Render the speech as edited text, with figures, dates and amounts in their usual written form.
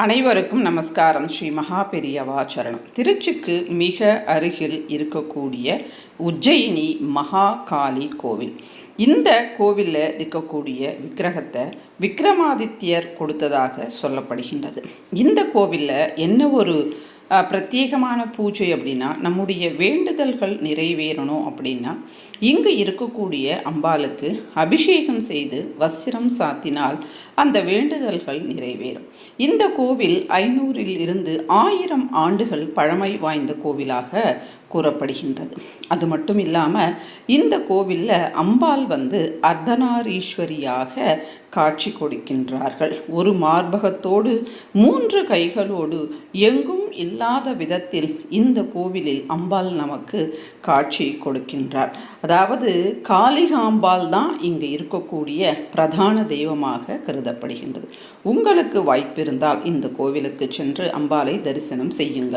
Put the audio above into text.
அனைவருக்கும் நமஸ்காரம். ஸ்ரீ மகா பெரியவா சரணம். திருச்சிக்கு மிக அருகில் இருக்கக்கூடிய உஜ்ஜயினி மகா காளி கோவில். இந்த கோவிலில் இருக்கக்கூடிய விக்கிரகத்தை விக்ரமாதித்யர் கொடுத்ததாக சொல்லப்படுகின்றது. இந்த கோவிலில் என்ன ஒரு பிரத்யேகமான பூஜை அப்படின்னா, நம்முடைய வேண்டுதல்கள் நிறைவேறணும் அப்படின்னா இங்கு இருக்கக்கூடிய அம்பாளுக்கு அபிஷேகம் செய்து வஸ்திரம் சாத்தினால் அந்த வேண்டுதல்கள் நிறைவேறும். இந்த கோவில் 500 இருந்து 1000 ஆண்டுகள் பழமை வாய்ந்த கோவிலாக கூறப்படுகின்றது. அது மட்டும் இல்லாமல் இந்த கோவிலில் அம்பாள் அர்த்தநாரீஸ்வரியாக காட்சி கொடுக்கின்றார்கள். ஒரு மார்பகத்தோடு 3 கைகளோடு எங்கும் இல்லாத விதத்தில் இந்த கோவிலில் அம்பாள் நமக்கு காட்சி கொடுக்கின்றார். அதாவது காளிகாம்பாள் தான் இங்கு இருக்கக்கூடிய பிரதான தெய்வமாக கருதப்படுகின்றது. உங்களுக்கு வாய்ப்பிருந்தால் இந்த கோவிலுக்கு சென்று அம்பாளை தரிசனம் செய்யுங்கள்.